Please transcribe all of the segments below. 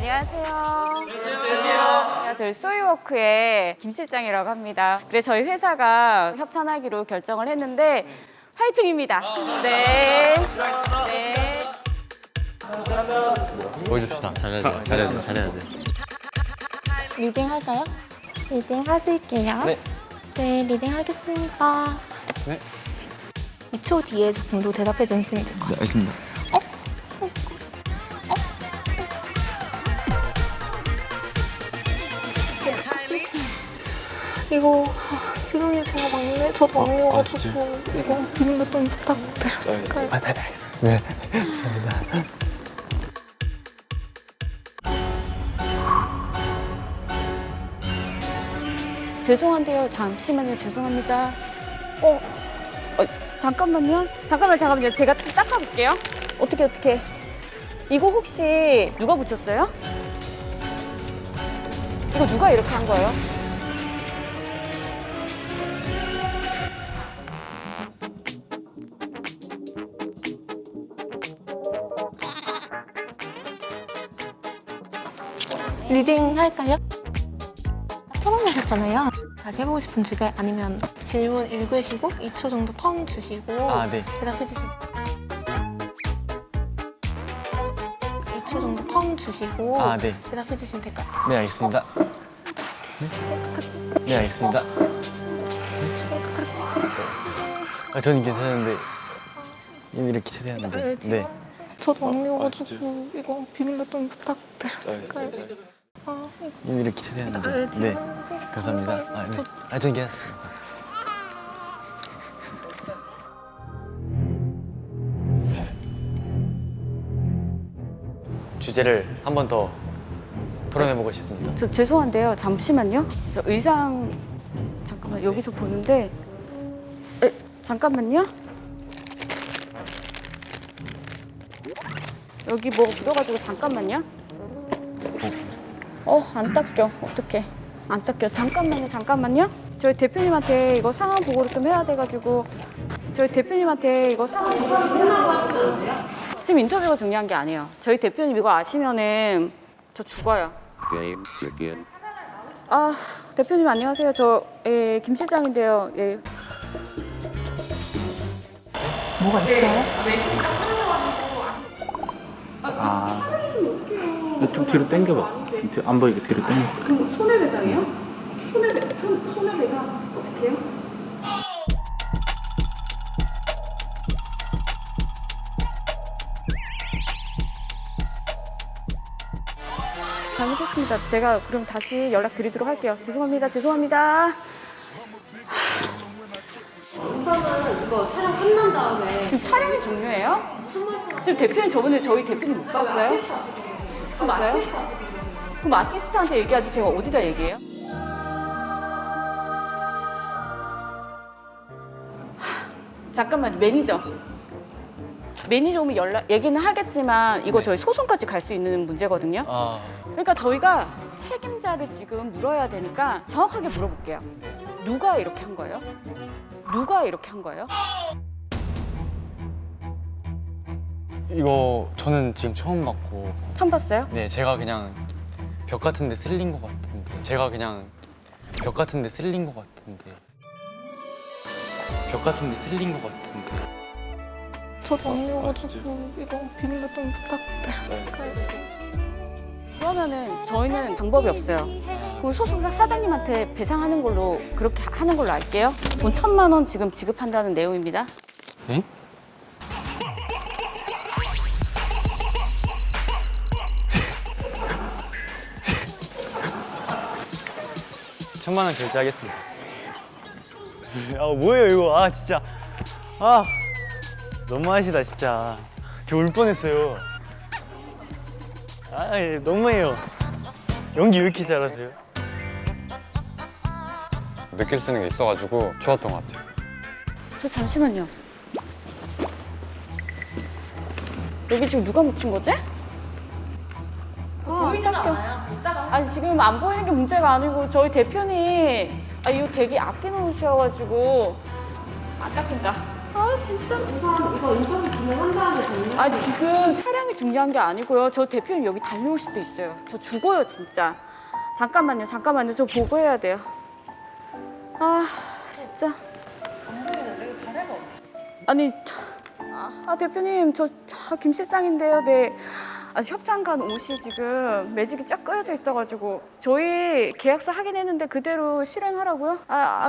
안녕하세요. 안녕하세요. 저희 소이워크의 김 실장이라고 합니다. 그래서 저희 회사가 협찬하기로 결정을 했는데 화이팅입니다. 네. 네. 보여줍시다. 잘해야 돼. 리딩 할까요? 리딩 하실게요. 네. 네, 리딩 하겠습니다. 네. 2초 뒤에 정도 대답해 주시면 될 것 같아요. 알겠습니다. 이거 지금이 제가 막내, 저도 막내여가지고 이거 비밀로 좀 부탁드릴까요? 네, 알겠습니다. 네, 감사합니다. 죄송한데요. 잠시만요. 죄송합니다. 잠깐만요. 잠깐만요. 제가 좀 닦아볼게요. 어떻게. 이거 혹시 누가 붙였어요? 이거 누가 이렇게 한 거예요? 리딩 할까요? 토론하셨잖아요. 다시 해보고 싶은 주제 아니면 질문 읽으시고 2초 정도 텀 주시고 네. 대답해 주시면 2초 정도 텀 주시고 네. 대답해 주시면 될 것 같아요. 네, 알겠습니다. 어떡하지? 네, 알겠습니다. 어떡하지? 저는 괜찮은데 이렇게 최대한데. 네. 저도 막내여가지고 이거 비밀로 좀 부탁드릴까요? 이렇게 최대한데. 네. 감사합니다. 네. 저는 괜찮습니다. 주제를 한 번 더 토론해보고 싶습니다. 저 죄송한데요. 잠시만요. 저 의상 잠깐만 여기서 보는데 잠깐만요. 여기 뭐 묻어가지고 잠깐만요. 안 닦여. 어떡해. 안 닦여. 잠깐만요. 저희 대표님한테 이거 상황 보고를 좀 해야 돼가지고 지금 인터뷰가 중요한 게 아니에요. 저희 대표님 이거 아시면은 저 죽어요. 대표님 안녕하세요. 저 김 실장인데요. 뭐가 있어요? 좀 뒤로 당겨봐. 안 보이게 뒤로 당겨. 그럼 손해배상이요? 손해배상 어떻게 해요? 잘못했습니다. 제가 그럼 다시 연락드리도록 할게요. 죄송합니다. 우선은 이거 촬영 끝난 다음에 지금 촬영이 중요해요? 지금 대표님 저번에 저희 대표님 못 봤어요? 그럼 아티스트한테 얘기하지 제가 어디다 얘기해요? 잠깐만 매니저 오면 얘기는 하겠지만 이거 저희 소송까지 갈 수 있는 문제거든요. 그러니까 저희가 책임자를 지금 물어야 되니까 정확하게 물어볼게요. 누가 이렇게 한 거예요? 이거 저는 지금 처음 봤고. 처음 봤어요? 네, 제가 그냥 벽 같은 데 쓸린 것 같은데. 저도 막내여가지고 이거 비밀로 좀 부탁드릴까요? 그러면은 저희는 방법이 없어요. 그럼 소속사 사장님한테 배상하는 걸로 그렇게 하는 걸로 할게요. 돈 1,000만 원 지금 지급한다는 내용입니다. 응? 천만 원 결제하겠습니다. 뭐예요 이거? 진짜. 너무하시다 진짜. 저 울 뻔했어요. 너무해요. 연기 왜 이렇게 잘하세요? 느낄 수 있는 게 있어가지고 좋았던 것 같아요. 저 잠시만요. 여기 지금 누가 묻힌 거지? 보이지는 않아요. 아니 지금 안 보이는 게 문제가 아니고 저희 대표님 이거 되게 아껴놓으셔가지고 안 닦인다. 아 진짜. 우선 이거 인터뷰 진행한 다음에 정리. 아 지금 차량이 중요한 게 아니고요. 저 대표님 여기 달려올 수도 있어요. 저 죽어요 진짜. 잠깐만요. 저 보고해야 돼요. 아 진짜. 아니 대표님 저 김 실장인데요. 네. 아직 협찬간 옷이 지금 매직이 쫙 끄여져 있어가지고 저희 계약서 확인했는데 그대로 실행하라고요?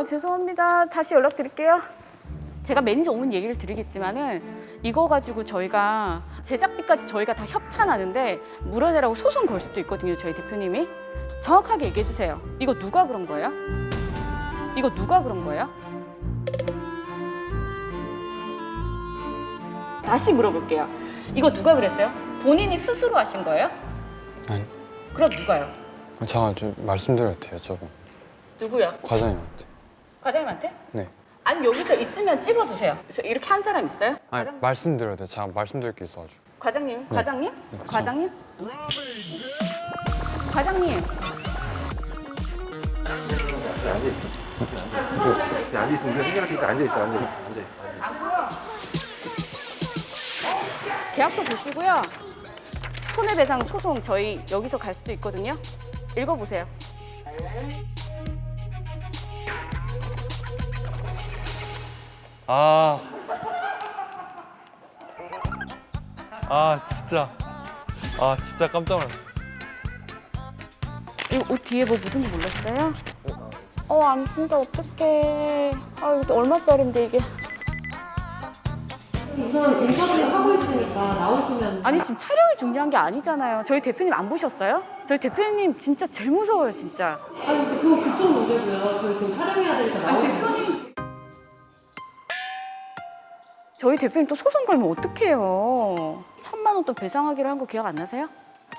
죄송합니다. 다시 연락드릴게요. 제가 매니저 오면 얘기를 드리겠지만은 이거 가지고 저희가 제작비까지 저희가 다 협찬하는데 물어내라고 소송 걸 수도 있거든요. 저희 대표님이. 정확하게 얘기해 주세요. 이거 누가 그런 거예요? 이거 누가 그런 거예요? 다시 물어볼게요. 이거 누가 그랬어요? 본인이 스스로 하신 거예요? 아니. 그럼 누가요? 제가 좀 말씀드려도 돼요, 조금. 누구요? 과장님한테. 과장님한테? 네. 아니 여기서 있으면 찍어주세요. 그래서 이렇게 한 사람 있어요? 아니, 말씀드려도 돼요. 제가 말씀드릴 게 있어가지고. 과장님? 네. 과장님? 네, 과장님? 과장님? 앉아있으면 우리가 해결할 테니까 앉아있어. 계약서 보시고요. 손해배상 소송 저희 여기서 갈 수도 있거든요. 읽어보세요. 진짜 깜짝 놀랐어. 이거 옷 뒤에 뭐 묻은 거 몰랐어요? 안 준다 어떡해. 이거 얼마짜린데 이게. 우선 인터뷰 하고 있으니까 나오시면. 아니 지금 촬영이 중요한 게 아니잖아요. 저희 대표님 안 보셨어요? 저희 대표님 진짜 제일 무서워요 진짜. 아니 근데 그거 그쪽 문제고요. 저희 지금 촬영해야 되니까 나오시면. 저희 대표님 또 소송 걸면 어떡해요. 1,000만 원 또 배상하기로 한 거 기억 안 나세요?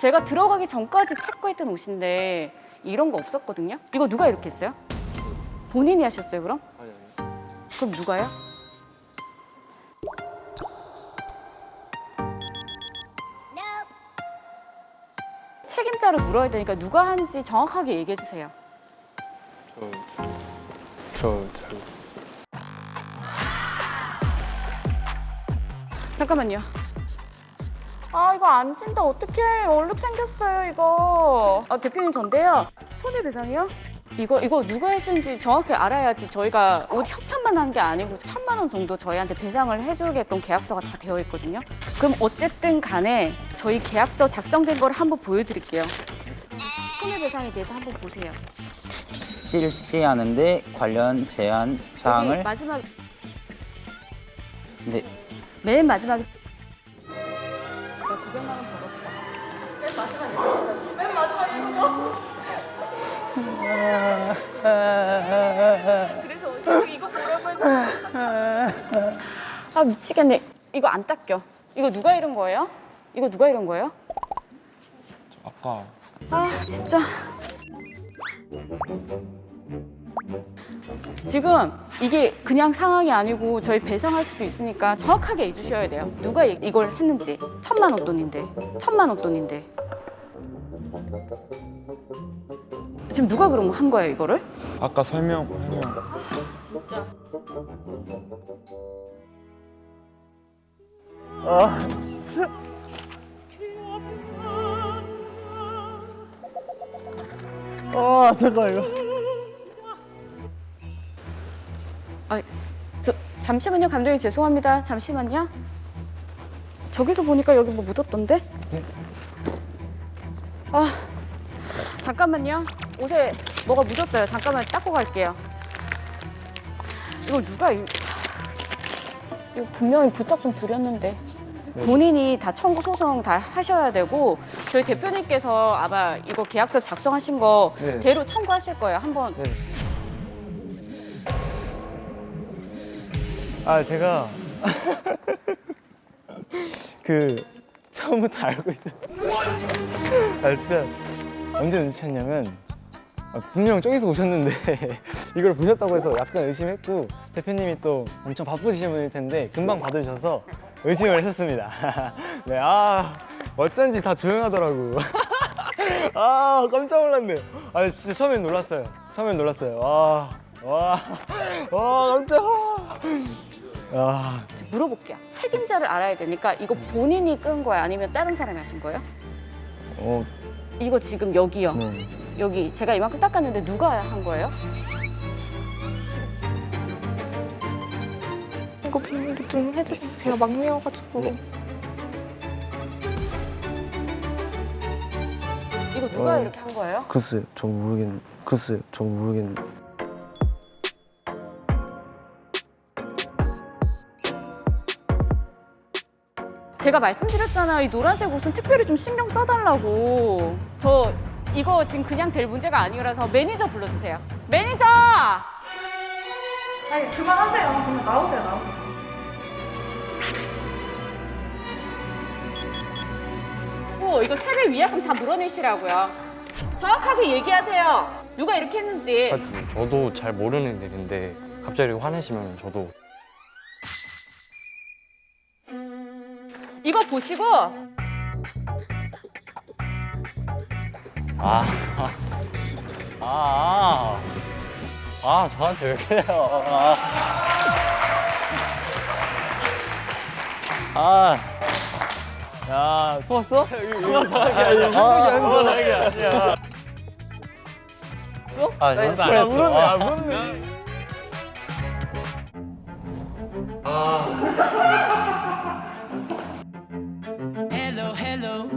제가 들어가기 전까지 체크했던 옷인데 이런 거 없었거든요. 이거 누가 이렇게 했어요? 본인이 하셨어요 그럼? 그럼 누가요? 책임자를 물어야 되니까 누가 한지 정확하게 얘기해 주세요. 잠깐만요. 이거 안 진다 어떡해. 얼룩 생겼어요 이거. 대표님 전데요. 손해배상이요? 이거 누가 하신지 정확히 알아야지 저희가 옷 협찬만 한 게 아니고 1,000만 원 정도 저희한테 배상을 해주게끔 계약서가 다 되어 있거든요. 그럼 어쨌든 간에 저희 계약서 작성된 걸 한번 보여드릴게요. 손해배상에 대해서 한번 보세요. 실시하는데 관련 제한 사항을 여기 마지막 네. 맨 마지막에 900만 원 벌었다. 맨 마지막에 그래서 이거 보라고 했는데 미치겠네. 이거 안 닦여. 이거 누가 이런 거예요? 이거 누가 이런 거예요? 아까 진짜. 지금 이게 그냥 상황이 아니고 저희 배상할 수도 있으니까 정확하게 해주셔야 돼요. 누가 이걸 했는지. 1,000만 원 돈인데. 1,000만 원 돈인데. 지금 누가 그럼 한 거예요 이거를? 아까 설명. 진짜. 진짜. 잠깐 이거. 잠시만요 감독님 죄송합니다. 잠시만요. 저기서 보니까 여기 뭐 묻었던데? 잠깐만요. 옷에 뭐가 묻었어요. 잠깐만 닦고 갈게요. 이거 누가 이거 분명히 부탁 좀 드렸는데. 본인이 다 청구 소송 다 하셔야 되고 저희 대표님께서 아마 이거 계약서 작성하신 거 네. 대로 청구하실 거예요. 한번. 네. 제가 처음부터 알고 있었어요. 진짜 언제 눈치챘냐면 분명 저기서 오셨는데 이걸 보셨다고 해서 약간 의심했고 대표님이 또 엄청 바쁘신 분일 텐데 금방 받으셔서 의심을 했었습니다. 네, 어쩐지 다 조용하더라고. 깜짝 놀랐네. 진짜 처음엔 놀랐어요. 깜짝. 아, 물어볼게요. 책임자를 알아야 되니까 이거 본인이 끈 거야? 아니면 다른 사람이 하신 거예요? 이거 지금 여기요. 네. 여기 제가 이만큼 닦았는데 누가 한 거예요? 이거 비밀로 좀 해주세요. 제가 막내여가지고. 이거 누가 이렇게 한 거예요? 글쎄요, 저 모르겠는데. 제가 말씀드렸잖아요. 이 노란색 옷은 특별히 좀 신경 써달라고. 저 이거 지금 그냥 될 문제가 아니라서 매니저 불러주세요. 매니저! 아니 그만하세요. 그냥 나오세요. 이거 세배 위약금 다 물어내시라고요. 정확하게 얘기하세요. 누가 이렇게 했는지. 저도 잘 모르는 일인데 갑자기 이렇게 화내시면 저도 이거 보시고 저한테 왜 그래요? 야, 속았어? 속았어. 아니야. 나 물었네. 아, 물었네. Hello,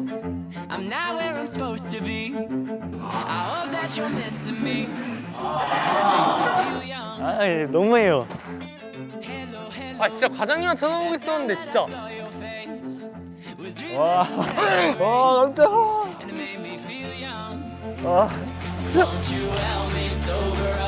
I'm not where I'm supposed to be. I hope that you're missing me. This makes me feel young. 아, 너무해요. 아 진짜 과장님만 쳐다보고 있었는데 진짜. Saw your face. Was 와, 와, 깜짝이야. and it made me feel young. 아, Won't you help me sober up?